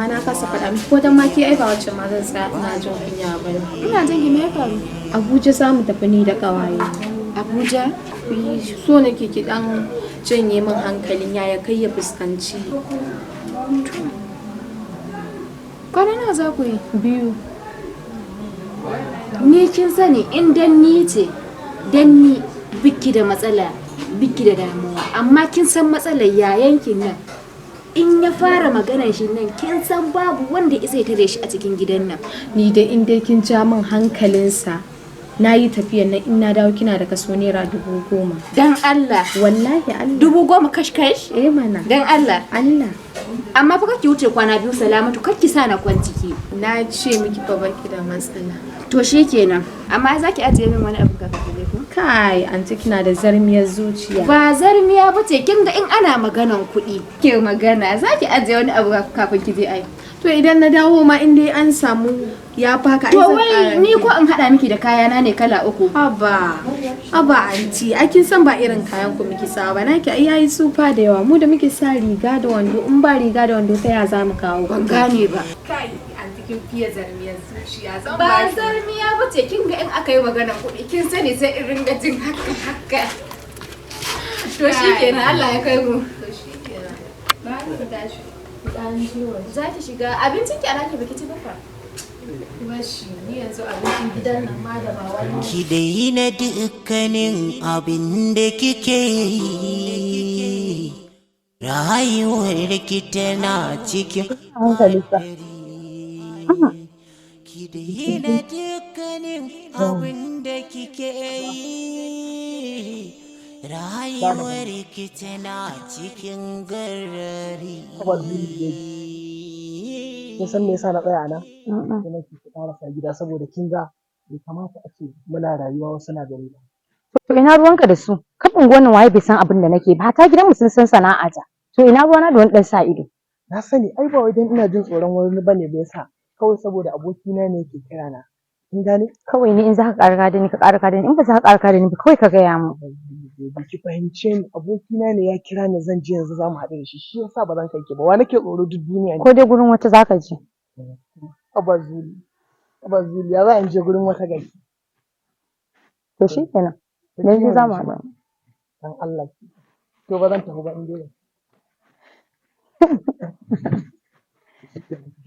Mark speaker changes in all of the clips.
Speaker 1: amma na kasa faɗa miki ko dan ma ki ai ba wacce ma zan tsaya ina jin kunya ba.
Speaker 2: Ina jin ki me ya faru?
Speaker 1: Abuja za mu tafi ni da ƙawaye.
Speaker 2: Abuja?
Speaker 1: So nake ki dan janye min hankalin yaya kai ya fuskanci.
Speaker 2: Kwana nawa za ku yi?
Speaker 1: 2.
Speaker 2: Ni kin sani in dan ni ce, dan ni biki da matsala, biki da damuwa. Amma kin san matsalar yayankin nan. In ya fara maganar shi nan kin san babu wanda isa ya tare shi a cikin gidan nan.
Speaker 1: Ni da in dai kin ja min hankalinsa na yi tafiyan nan in na dawo kina da kaso naira 10,000.
Speaker 2: Dan Allah.
Speaker 1: Wallahi Allah.
Speaker 2: 10,000 kash?
Speaker 1: Eh mana.
Speaker 2: Dan Allah.
Speaker 1: Allah.
Speaker 2: Amma fa kake wuce kwana 2 Salamatu kake sa na kwantiki.
Speaker 1: Na ce miki fa baki da matsala.
Speaker 2: To shikenan. Amma zaki ajiye min wani abu kafin ki ko?
Speaker 1: Kai, anti kina da zarmiyar zuciya.
Speaker 2: Ba zarmiya bace kin ga in ana maganan kuɗi. Ke magana zaki ajiye wani abu kafin ki je ai.
Speaker 1: To idan na dawo ma in dai an samu ya faka
Speaker 2: to wai ni ko in hada miki da kayana ne kala 3.
Speaker 1: Haba anti, a kin san ba irin kayan ku miki sawa ba naki ai yayi tsufa da yawa mu da muke sa riga da wando in ba riga da wando ta ya za mu kawo.
Speaker 2: Ban gane ba.
Speaker 1: Kai anti kin fiye zarmiyar zuciya zan
Speaker 2: ba zarmiya bace kin ga in aka yi magana kuɗi kin sani sai in ringa jin haka. To shikenan Allah ya kai mu.
Speaker 1: To shikenan. Ba ni tashi.
Speaker 2: Za ki shiga abincin ki alaki baki ci ba fa.
Speaker 1: Bashi ni yanzu abincin gidan nan ma da ba wani.
Speaker 3: Ki dai na dukkanin abin da kike yi. Rayuwar ki tana cikin hadari. Ki dai na dukkanin abin da kike yi. Rayuwar ki tana cikin garari.
Speaker 4: Kin san me yasa na tsaya nan? Sai nake ki karasa gida saboda kin ga bai kamata a ce muna rayuwa wasu na gani ba.
Speaker 5: To ina ruwanka da su? Kafin wannan waye bai san abin da nake ba, ta gidanmu sun san sana'a ta. To ina ruwana da wani dan sa ido?
Speaker 4: Na sani ai ba wai dan ina jin tsoron wani bane bai sa kawai saboda abokina ne yake kira na. Kin gane?
Speaker 5: Kawai ni in za ka ƙara da ni ka ƙara da ni, in ba za ka ƙara da ni ba kawai ka gaya mu.
Speaker 4: Ki fahimce ni abokina ne ya kira ni zan je yanzu za mu haɗu da shi shi yasa ba zan kai ki ba wa nake tsoro duk duniya ne.
Speaker 5: Ko dai gurin wata za ka je?
Speaker 4: Abazuli ya za in je gurin wata gari.
Speaker 5: To shi kenan. Yanzu za mu haɗu.
Speaker 4: Dan Allah to ba zan tafi ba in dai.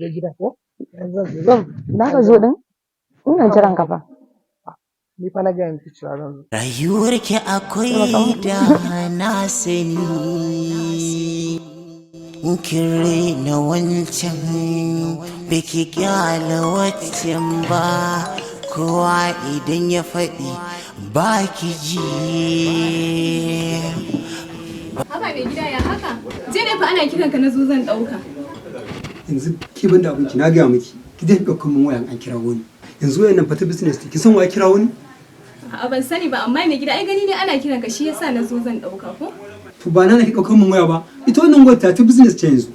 Speaker 4: Je gida ko?
Speaker 5: Za ka zo din? Ina jiran ka fa.
Speaker 4: Ni fa na gaya miki cewa zan zo.
Speaker 3: Rayuwarki akwai da na sani. Kin raina wancan biki kyala waccan ba. Kowa idan ya faɗi ba ki ji.
Speaker 6: Haba mai gida ya haka? Je ne fa ana kiranka na zo zan ɗauka.
Speaker 7: Yanzu ki ban da abinki na gaya miki ki dai ɗaukar min wayan an kira wani. Yanzu wayan nan fata business ki san wa ya kira wani?
Speaker 6: A'a ban sani ba amma mai gida ai gani ne ana kiranka shi yasa na zo zan ɗauka ko?
Speaker 7: To ba na ki ɗaukar min waya ba. Ita wannan waya ta business ce yanzu.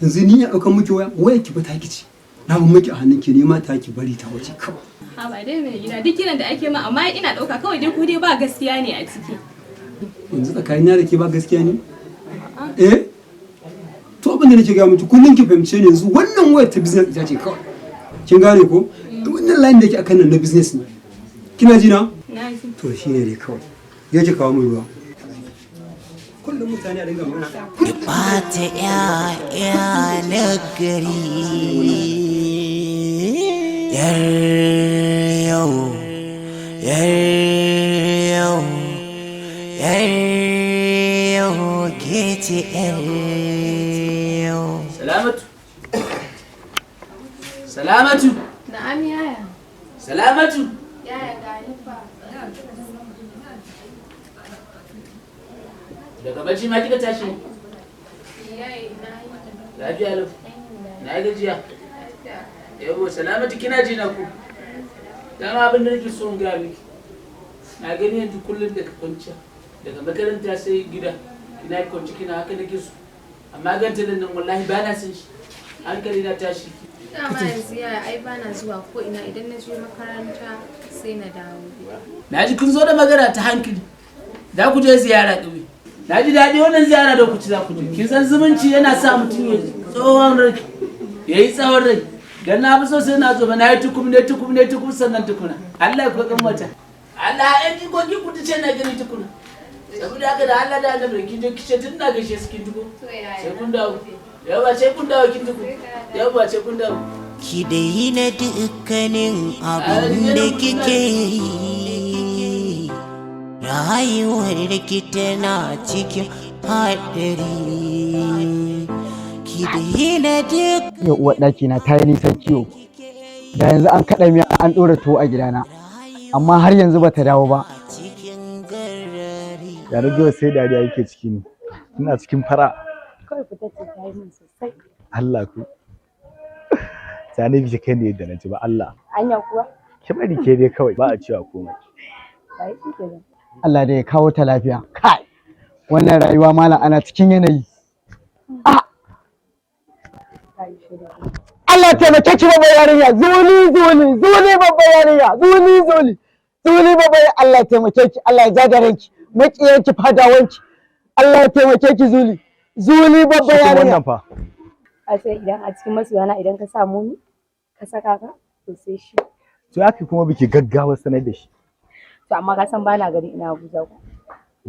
Speaker 7: Yanzu ni ya ɗaukar miki waya ki ba ta ki ce. Na ban miki a hannun ki ne ma ta ki bari ta wuce kawai.
Speaker 6: Haba dai mai gida duk kiran da ake ma amma ina ɗauka kawai dai ku dai ba gaskiya ne a ciki.
Speaker 7: Yanzu tsakanin da ke ba gaskiya ne? Eh? To abin da nake ga miki kullun ki fahimce ne yanzu wannan wayar ta business ita ce kawai. Kin gane ko? Wannan line da yake akan nan na business ne. Kina ji na?
Speaker 6: Na ji.
Speaker 7: To shine dai kawai. Je ki kawo min ruwa. Kullum mutane a dinga magana.
Speaker 3: Ki ɓata ‘ya'ya na gari. Yar yau, ke ce yar yau.
Speaker 8: Salamatu.
Speaker 1: Na'am yaya.
Speaker 8: Salamatu.
Speaker 1: Yaya ga ni fa.
Speaker 8: Daga bacci ma kika tashi?
Speaker 1: Yayi na yi.
Speaker 8: Lafiya lau. Na yi gajiya. Yabo Salamatu kina ji na ku. Dan abin da nake so in ga miki. Na gani yanzu kullum daga kwanciya. Daga makaranta sai gida. Kina kwanci kina haka nake so. Amma ganta nan wallahi ba na san shi. Hankali na tashi.
Speaker 1: Dama yanzu yaya ai bana zuwa ko ina idan na je makaranta sai na dawo gida.
Speaker 8: Na ji kun zo da magana ta hankali. Za ku je ziyara ƙauye. Na ji daɗi wannan ziyara da ku ci za ku je. Kin san zumunci yana sa mutum ya tsohon rai. yayi tsawon rai dan na fi so sai na zo ba na yi tukum sannan tukuna Allah ya kokan mata Allah ya ji gogi kuta ce na gani tukuna saboda haka da Allah da Allah kin je kice tun na gaishe su kin tuko sai kun dawo yawa sai kun dawo kin tuko yawa sai kun dawo
Speaker 3: ki daina dukkanin abin da kike yi rayuwar ki tana cikin haɗari ki daina duk
Speaker 9: yau uwar ɗaki na ta yi nisan kiwo da yanzu an kaɗa miya an ɗora tuwo a gidana amma har yanzu ba ta dawo ba
Speaker 10: ya rage sai dariya yake ciki ne ina cikin fara
Speaker 5: Kawai fita ce ta yi min sosai.
Speaker 10: Allah ku sani bi kai ne yadda na ji ba Allah
Speaker 5: Anya kuwa?
Speaker 10: ki bari ke dai kawai ba a cewa komai
Speaker 5: Bai shi kenan.
Speaker 9: Allah da ya kawo ta lafiya kai wannan rayuwa malam ana cikin yanayi Allah taimake ki babbar yarinya zuli babbar yarinya zuli babbar Allah taimake ki Allah ya jagare ki makiyanki fadawanki Allah ya taimake ki zuli babbar yarinya
Speaker 10: wannan fa
Speaker 5: A sai idan a cikin masoyana idan ka samu ni ka saka ka to sai shi.
Speaker 10: to yake kuma biki gaggawa sanar da shi
Speaker 5: To amma ka san bana gari ina Abuja ko.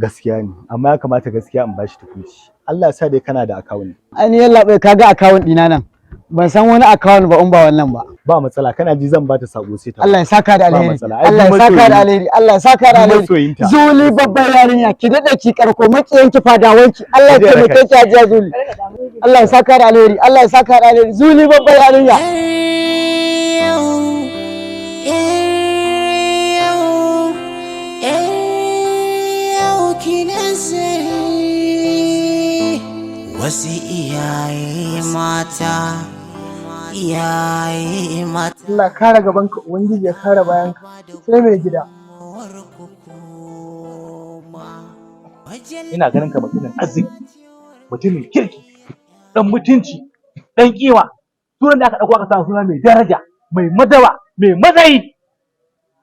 Speaker 10: gaskiya ne amma ya kamata gaskiya in bashi tukunci Allah ya sa dai kana da account
Speaker 9: Ani yalla bai kaga account dina nan ban san wani account ba in ba wannan ba
Speaker 10: ba matsala kana ji zan bata sako sai ta
Speaker 9: Allah ya saka da
Speaker 10: Ba
Speaker 9: alheri
Speaker 10: matsala.
Speaker 9: Allah ya saka da alheri Allah ya saka da alheri
Speaker 10: masoyinta.
Speaker 9: zuli babbar yarinya ki dade ki karko makiyanki fadawanki Allah ya taimake ki hajiya zuli Allah ya saka da alheri Allah ya saka da alheri zuli babbar yarinya
Speaker 3: wasu iyaye mata
Speaker 4: Allah kare gaban ka ubangiji ya kare bayan ka sai mai gida
Speaker 11: ina ganin ka mutumin arziki mutumin kirki dan mutunci dan kima sunan da aka dauko aka samu suna mai daraja mai madawa mai matsayi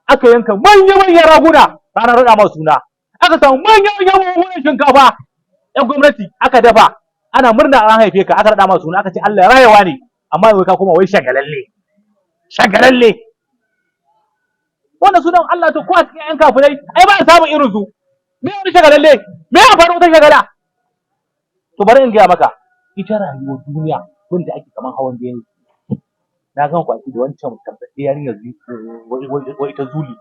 Speaker 11: aka yanka manyan raguna ranar rada masu suna aka samu manyan shinkafa yan gwamnati aka dafa ana murna an haife ka aka rada masu suna aka ce Allah ya rayawa ne amma yau ka koma wai shagalalle wannan sunan Allah to ko a cikin yan kafirai ai ba a samun irin su me wani shagalalle me ya faru wata shagala to bari in gaya maka ita rayuwar duniya wanda ake kaman hawan bene na gan kwaki da wancan tabbace yarinyar wai ita zuli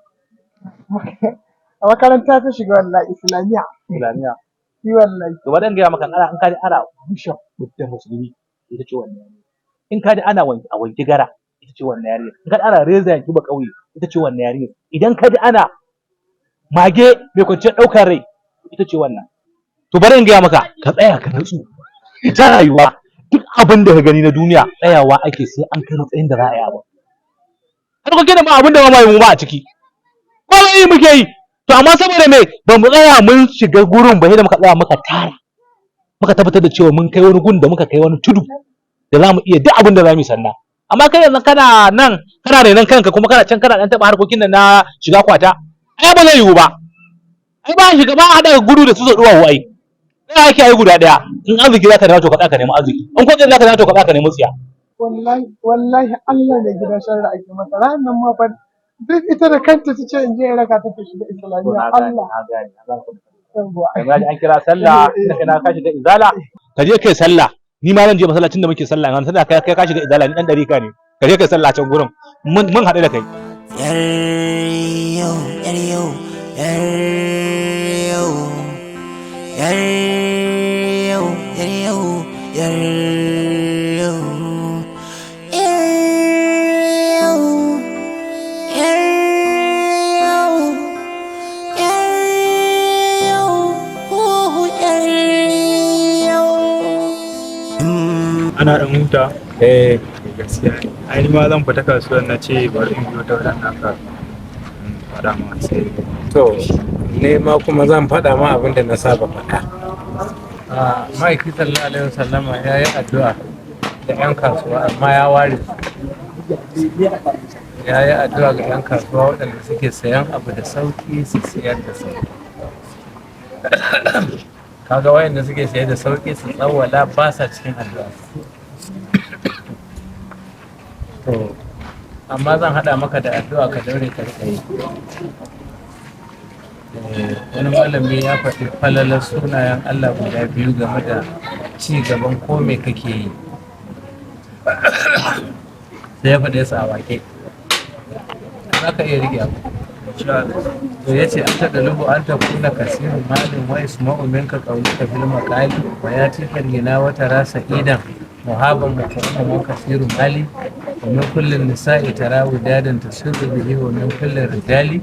Speaker 4: a makaranta ta shiga wallahi islamiya shi wallahi
Speaker 11: to bari in gaya maka ana in kaji ana bishop da musulmi ita ce wannan yarinya in kaji ana a wanki gara ita ce wannan yarinya in kaji ana reza yanki ba kauye ita ce wannan yarinya idan kaji ana mage mai kwanciyar ɗaukar rai ita ce wannan to bari in gaya maka ka tsaya ka natsu ita rayuwa duk abin da ka gani na duniya tsayawa ake sai an kai matsayin da za a yi abu har ko kina ma abin da ma mu ba a ciki komai muke yi to amma saboda me ba mu tsaya mun shiga gurin ba sai da muka tsaya muka tara muka tabbatar da cewa mun kai wani gun da muka kai wani tudu da za mu iya duk abin da za mu yi sannan amma kai yanzu kana nan kana renon kanka kuma kana can kana dan taba harkokin nan na shiga kwata ai ba zai yiwu ba ai ba shiga ba a daga gudu da su duwawu ai sai ake yi guda daya in arziki zaka dawo to ka nemi arziki in ko zaka dawo to ka nemi tsiya
Speaker 4: wallahi Allah ne gidan sharri ake masa ranan ma fa duk ita da kanta ta ce in je in raka ta shiga islamiyya Allah
Speaker 11: an kira sallah kana ka shiga izala ka je kai sallah ni ma zan je masallacin da muke sallah an sallah kai ka shiga izala ni dan dariƙa ne ka je kai sallah can gurin mun haɗu da kai
Speaker 12: ana dan huta gaskiya ai ni ma zan fita kasuwar na ce bari in biyo ta wajen naka faɗa ma sai
Speaker 13: to ne ma kuma zan faɗa ma abin da na saba faɗa ma'aiki sallallahu alaihi wasallama ya yi addu'a da 'yan kasuwa amma ya ware ya yi addu'a ga 'yan kasuwa waɗanda suke sayan abu da sauƙi su siyar da sauƙi kaga wayanda suke sayar da sauƙi su tsawwala ba sa cikin addu'a to amma zan haɗa maka da addu'a ka daure ka riƙa yi. Wani malami ya faɗi falalar sunayen Allah guda biyu game da ci gaban ko me kake yi, sai ya faɗe su a wake. Za ka iya riƙe abu. To ya ce an taɗa lubu an tafi na kasirin malin wa isma'u minka ƙaunuka fil maƙali wa ya ci gina wata rasa idan muhabban mutum kasirin mali wa min kullin nisa'i tara wudadan tasirru bihi wa min kullin rijali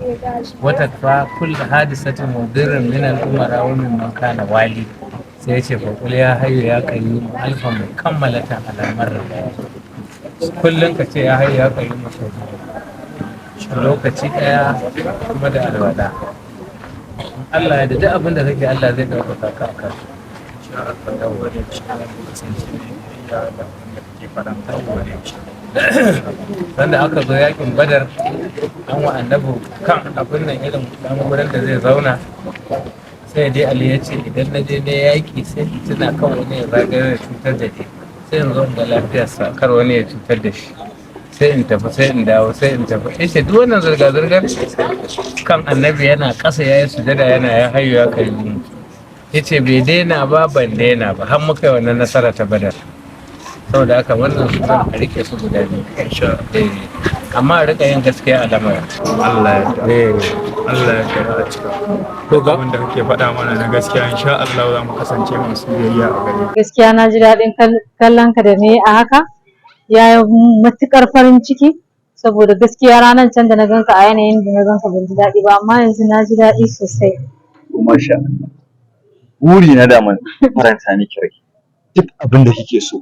Speaker 13: wa takfa kull hadisatin mudirrin min al-umara wa min man kana wali. Sai ya ce fa kul ya hayyu ya qayyum alfa mai kammalatan alamar kullun ka ce ya hayyu ya qayyum lokaci ɗaya kuma da alwala. Allah ya duk abin da kake Allah zai ɗaukaka ka akan wanda aka zo yakin Badar an wa annabi kan abin nan irin dan wurin da zai zauna, sai dai Ali ya ce idan na je ne yaki sai tuna kan wani ya zagaya ya cutar da ni, sai in zo da lafiyarsa kar wani ya cutar da shi, sai in tafi sai in dawo sai in tafi. Yace duk wannan zirga-zirgar kan annabi yana ƙasa ya yi sujada yana ya hayyu ya kai mu. Yace bai daina ba ban daina ba har muka yi wannan nasara ta Badar. Saboda haka wannan su zan a rike su guda biyu. Amma a rika yin gaskiya a lamarin.
Speaker 12: Allah ya Allah ya kira a cika. Ko ga abin da kake faɗa mana na gaskiya insha Allah za mu kasance masu biyayya a gare.
Speaker 5: Gaskiya na ji daɗin kallon ka da ne a haka. Ya yi matuƙar farin ciki saboda gaskiya ranar can da na ganka a yanayin da na ganka ban ji daɗi ba, amma yanzu na ji daɗi sosai.
Speaker 10: Masha Allah. Buri na daman faranta miki rai. Duk abin da kike so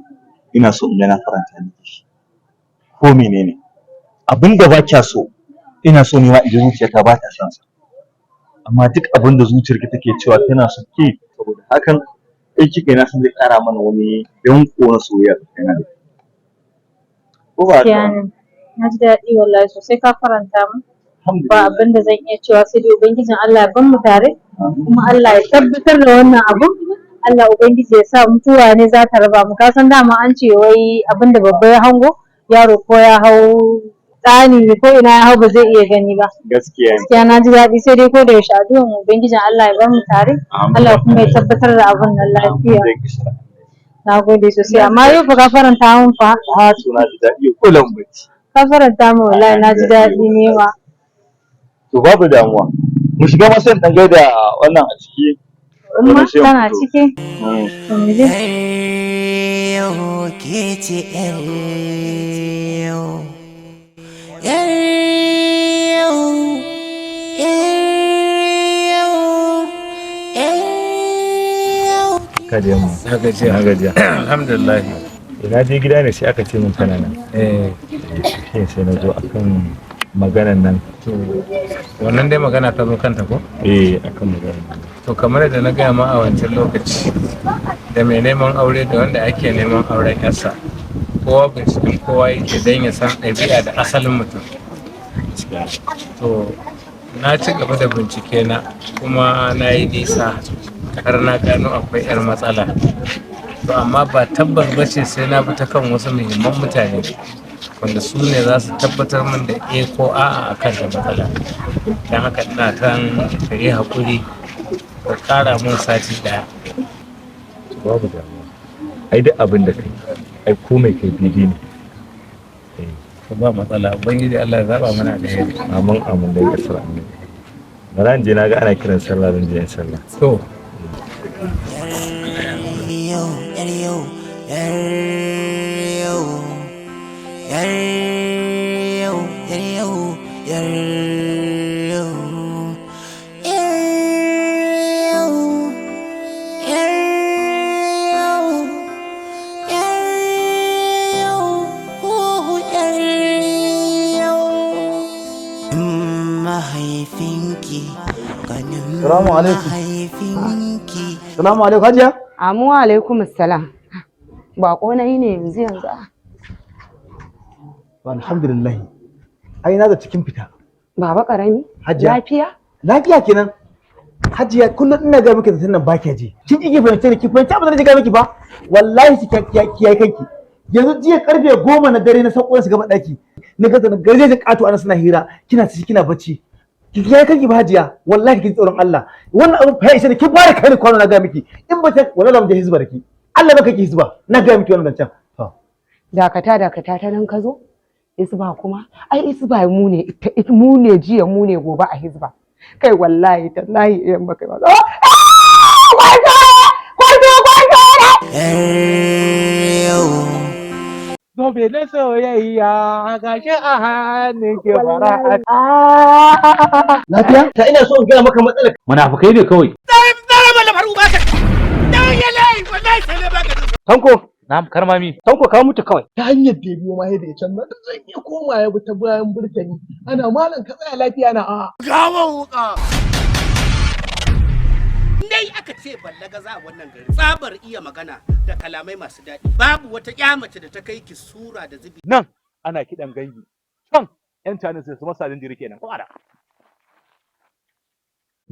Speaker 10: ina so in ga na faranta miki shi. Ko menene? Abin da ba kya so ina so ni ma in ji zuciyata ba ta son sa. Amma duk abin da zuciyarki take cewa tana so ke, saboda hakan aiki kai na san zai ƙara mana wani danƙo na soyayya tsakanin da
Speaker 5: Gaskiya ne, na ji daɗi wallahi sosai, ka faranta min. Ba abin da zan iya cewa sai dai Ubangijin Allah ya bar mu tare, kuma Allah ya tabbatar da wannan abun. Allah Ubangiji ya sa mutuwa ne za ta raba mu. Ka san dama an ce wai abin da babba ya hango, yaro ko ya hau tsani ko ina ya hau ba zai iya gani ba. Gaskiya na ji daɗi sai dai ko da yaushe addu'an Ubangijin Allah ya bar mu tare, Allah kuma ya tabbatar da abun nan lafiya. Na gode sosai, amma yau fa ka faranta min fa.
Speaker 10: To na ji daɗi ko lambaci.
Speaker 5: Ka faranta min wallahi, na ji daɗi ne ma.
Speaker 10: To babu damuwa. Mu shiga masu yin ɗan gaida wannan a ciki.
Speaker 5: Umma tana ciki.
Speaker 3: Yau ke ce yau.
Speaker 10: Kadiya mu.
Speaker 13: Na gajiya. Alhamdulillah.
Speaker 10: Ina je gida ne sai aka ce min kana nan. Sai na zo akan maganan nan.
Speaker 13: To wannan dai magana ta zo kanta ko?
Speaker 10: Akan maganan.
Speaker 13: To kamar da na gaya ma a wancan lokaci, da mai neman aure da wanda ake neman auren yarsa, kowa binciken kowa yake don ya san ɗabi'a da asalin mutum. To na ci gaba da bincike na kuma na yi nisa har na gano akwai 'yar matsala. To amma ba tabbas ba ce sai na bi ta kan wasu muhimman mutane wanda su ne za su tabbatar min da ko a'a akan da matsala. Don haka ina kan ka yi haƙuri ka ƙara mun sati ɗaya.
Speaker 10: Babu damuwa. Ai duk abin da kai, ai komai kai daidai ne.
Speaker 13: Ba matsala, Ubangiji Allah ya zaba mana da yari.
Speaker 10: Amin amin da ya kasar annabi. Bara je na ga ana kiran sallah zan je sallah.
Speaker 13: To.
Speaker 9: Salamu alaikum. Salamu alaikum Hajiya.
Speaker 14: Amu alaikum assalam. Bako na yi ne yanzu.
Speaker 9: Alhamdulillah. Ai na da cikin fita.
Speaker 14: Baba karami.
Speaker 9: Hajiya.
Speaker 14: Lafiya?
Speaker 9: Lafiya kenan. Hajiya kullum ina ga miki da sannan ba ki ji. Kin ki fahimce ni ki fahimce abin da nake ga miki ba. Wallahi ki yayi kanki. yanzu jiya karfe 10 na dare na sauko su gaba daki na ga da garjeje kato ana suna hira kina ciki kina bacci ki kai kanki ba hajiya wallahi kin tsoron Allah wannan abu fa isa ne ki bare kai kwano na ga miki in ba ta wallahi mu je hizba da ki Allah baka ki hizba na ga miki wannan zancan
Speaker 14: dakata ta nan ka zo hizba kuma ai hizba mu ne jiya mu ne gobe a hizba kai wallahi tallahi idan baka ba
Speaker 11: Gobe na soyayya gashi a hannun ke fara.
Speaker 9: Lafiya? Ta ina so in gaya maka matsalar.
Speaker 11: Munafukai ne kawai. Tanko, na'am karmami. Tanko ka mutu kawai.
Speaker 4: Ta hanyar da biyo ma yadda ya can nan zan iya koma ya bi ta bayan burtani. Ana malam ka tsaya lafiya na a.
Speaker 15: Gawan wuka. Dai aka ce ballaga za wannan gari tsabar iya magana da kalamai masu daɗi babu wata mace da ta kai ki sura da zubi
Speaker 11: nan ana kiɗan gangi can yan canin sai su masa dindiri kenan ko ada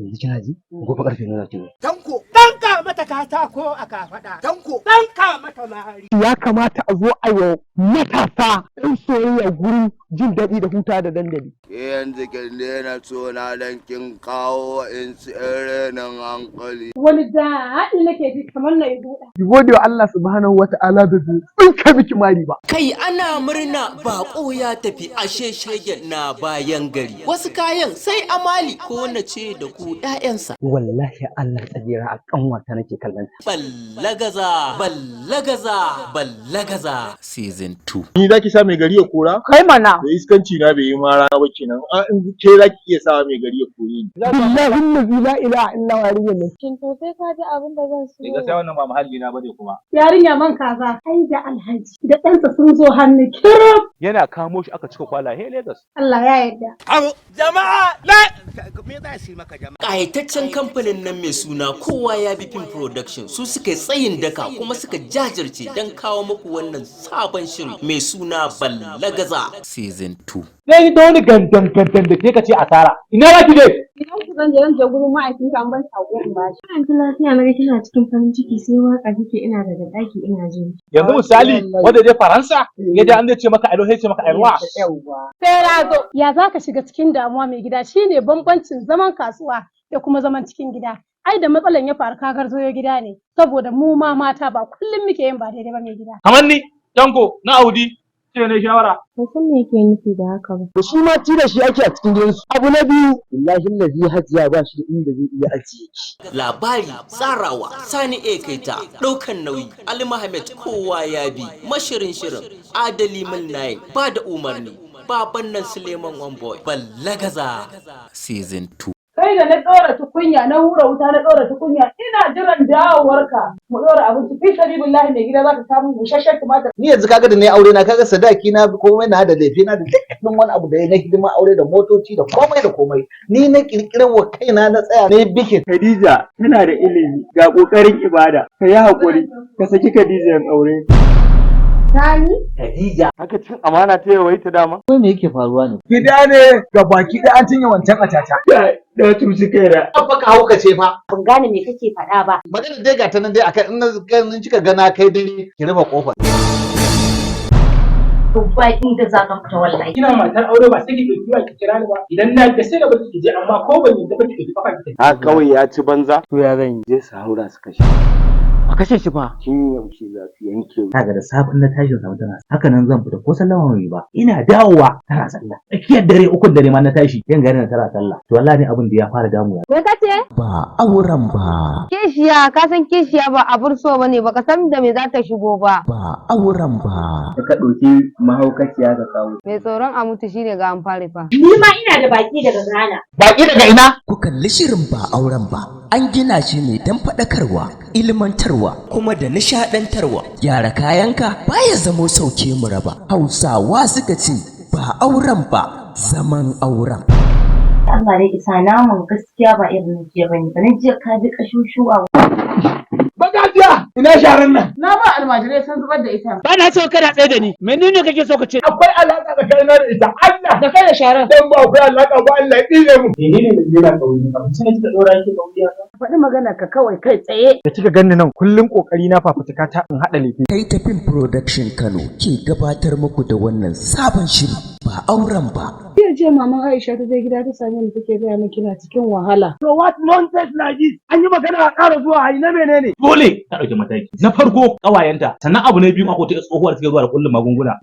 Speaker 9: yanzu kina ji gobe karfe 9 ce
Speaker 15: tanko danka mata katako a kafada tanko danka mata mari
Speaker 4: ya kamata a zo a yi matasa ɗan soyayya gurin jin daɗi da huta da dandali
Speaker 16: yanzu kin daina sona dan kin kawo in renin hankali.
Speaker 17: Wani daɗi nake ji kamar na yi buɗa.
Speaker 4: Ki gode wa Allah subhanahu wa ta'ala da bai tsinka miki mari ba.
Speaker 18: Kai ana murna baƙo ya tafi ashe shegen na bayan gari. Wasu kayan sai amali ko na ce da ku ƴaƴansa.
Speaker 9: Wallahi Allah tsajira a kanwata nake kallon ta.
Speaker 18: Ballagaza season 2.
Speaker 10: Ni zaki sa mai gari ya kora?
Speaker 14: Kai mana.
Speaker 10: Da iskanci na bai yi ma rana ba kenan. In ke zaki iya sa mai gari ya kore ni.
Speaker 4: Billahi la ilaha illa huwa yarinyar nan.
Speaker 17: Shin to sai ka ji abin da zan so.
Speaker 11: Gaskiya wannan ba muhalli na bane kuma.
Speaker 17: Yarinya man kaza ai da Alhaji da ɗansa sun zo hannu kirif.
Speaker 11: Yana kamo shi aka cika kwala he Lagos.
Speaker 17: Allah ya yarda.
Speaker 15: Abo jama'a me za su yi maka jama'a.
Speaker 18: Ƙayataccen kamfanin nan mai suna kowa ya bi film production su suka yi tsayin daka kuma suka jajirce don kawo muku wannan sabon shiri mai suna Ballagaza season 2.
Speaker 11: Zai yi ta wani gandan da ke ka ce asara. Ina za ki je?
Speaker 17: Idan ku zan je gurin ma'aikinka an ban sako in ba shi. An ji lafiya na ga kina cikin farin ciki sai waka kike ina daga ɗaki ina jin.
Speaker 11: Yanzu misali wanda je Faransa ya je an zai ce maka alo sai ce maka aiwa.
Speaker 17: Sai na zo. Ya za ka shiga cikin damuwa mai gida shine bambancin zaman kasuwa da kuma zaman cikin gida. Ai da matsalan ya faru kagar zo gida ne saboda mu ma mata ba kullum muke yin ba daidai ba mai gida.
Speaker 11: Kamar ni Tanko na Audi ce ne shawara.
Speaker 17: Ba san me yake nufi da haka ba.
Speaker 9: Da shi ma tira shi ake a cikin gidansu. Abu na biyu wallahi lazi hajiya ba shi da inda zai iya ajiye ki.
Speaker 18: Labari tsarawa Sani A Kaita ɗaukan nauyi Ali Muhammad kowa ya bi mashirin shirin Adali Mulnayin ba da umarni baban nan Suleiman One-Boy Ballagaza season 2.
Speaker 17: Kai da na ɗora tukunya na hura wuta na ɗora tukunya ina jiran dawowarka mu ɗora abinci fi sabilillahi mai gida zaka samu busasshen tumatir.
Speaker 9: Ni yanzu kaga da nayi aure na kaga sadaki na komai na da laifi na da dukkan wani abu da na hidima aure da motoci da komai ni na kirkirar wa kaina na tsaya na bikin.
Speaker 12: Khadija tana da ilimi ga kokarin ibada ka yi hakuri ka saki Khadija yan aure.
Speaker 17: Sani?
Speaker 9: Khadija.
Speaker 12: Haka cin amana ta yawai ta dama.
Speaker 9: Wai me yake faruwa ne?
Speaker 4: Gida ne ga baki da an cinye wancan atata.
Speaker 12: Da tusi kaina.
Speaker 9: Abba ka hauka ce fa.
Speaker 14: Ban gane me kake faɗa ba.
Speaker 9: Magana dai ga ta nan dai akan in kika gana kai dare ki rufe kofar.
Speaker 14: Ba inda za ka fita wallahi.
Speaker 11: Kina matar aure ba sai ki ɗauki wa ki kira ni ba. Idan na ga sai da ba ki je amma ko ban yadda ba ki ɗauki kafa ki.
Speaker 12: Ha kawai ya ci banza.
Speaker 10: To ya zan je su haura su kashe.
Speaker 9: A kashe shi fa.
Speaker 10: Kin yaushe za su yanke.
Speaker 11: Kaga da safin na tashi samu tana. Haka nan zan fita ko sallama mai ba. Ina dawowa tana sallah. Tsakiyar dare 3 dare ma na tashi. Yan gari na tana sallah. To wallahi abin da ya fara damu ya.
Speaker 14: Me kace?
Speaker 9: Ba auren ba.
Speaker 14: Kishiya ka san kishiya ba abur so bane baka san da me za ta shigo ba.
Speaker 9: Ba auren ba.
Speaker 12: Ka ɗauki mahaukaciya ka kawo.
Speaker 14: Mai tsoron a mutu shine ga an fare fa.
Speaker 17: Ni ma ina da baki daga Ghana.
Speaker 9: Baki daga ina?
Speaker 3: Ku kalli shirin ba auren ba. An gina shi ne don faɗakarwa, ilmantarwa, kuma da nishaɗantarwa. Gyara kayanka baya zamo sauke mu raba. Hausawa suka ce ba auren ba, zaman auren.
Speaker 17: Allah dai isa naman gaskiya ba irin jiya bane. Ba jiya ka ji kashushuwa.
Speaker 4: Bagajiya ina sharan nan.
Speaker 17: Na ba almajirai sun zubar da ita.
Speaker 11: Ba na so kana tsaye da ni. Menene kake so ka ce?
Speaker 4: Akwai alaƙa tsakanin da ita. Allah
Speaker 17: Da kai da sharan.
Speaker 4: dan ba akwai alaƙa ba Allah ya tsine mu.
Speaker 11: Menene da jira kauri? Abinci ne kika dora yake kauri haka?
Speaker 9: faɗi magana ka kawai kai tsaye. Da kika ganni nan kullum kokari na fafutuka ta in haɗa lefe.
Speaker 3: Kai tafin production Kano ke gabatar muku da wannan sabon shiri ba auren ba.
Speaker 9: Jiya ce maman Aisha ta je gida ta same ni take gaya min kina cikin wahala. To what nonsense like this? An yi magana a ƙara zuwa hayi na menene?
Speaker 11: Dole ta ɗauki mataki. Na farko ƙawayenta, sannan abu na biyu akwai ta tsohuwar take zuwa da kullum magunguna.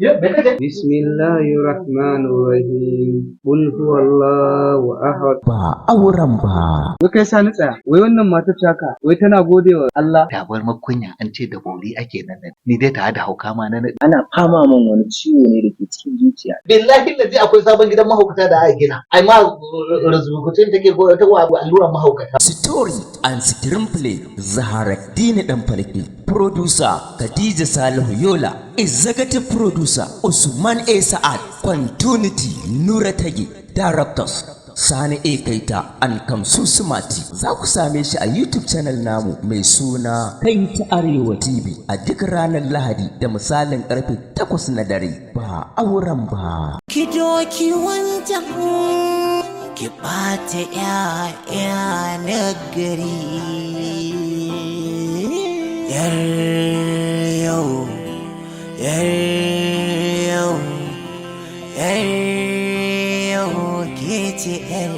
Speaker 19: Bismillahirrahmanirrahim. Qul huwallahu ahad.
Speaker 3: Ba auren ba.
Speaker 19: Wai kai sani tsaya. Wai wannan matar taka wai tana godewa Allah. Ta bar makunya an ce da bori ake nan. Ni dai ta da hauka ma nan. Ana fama min wani ciwo ne da ke cikin zuciya. Billahi lazi akwai sabon gidan mahaukata da aka gina. Ai ma rubutun take ko ta alluran mahaukata.
Speaker 3: Story and screenplay Zaharaddini Danfalke. Producer Khadija Salihu Yola. Executive producer Usman A. Sa'ad. Continuity Nura Tage. Directors Sani A. Kaita and Kamsu Sumati. Za ku same shi a YouTube channel namu mai suna Kaita Arewa TV a duk ranar Lahadi da misalin karfe 8 na dare. Ba auren ba.
Speaker 20: Ki doki wancan ki ɓata ‘ya'ya na gari. Yar yau, yar yau, yar yau ke ce ‘yar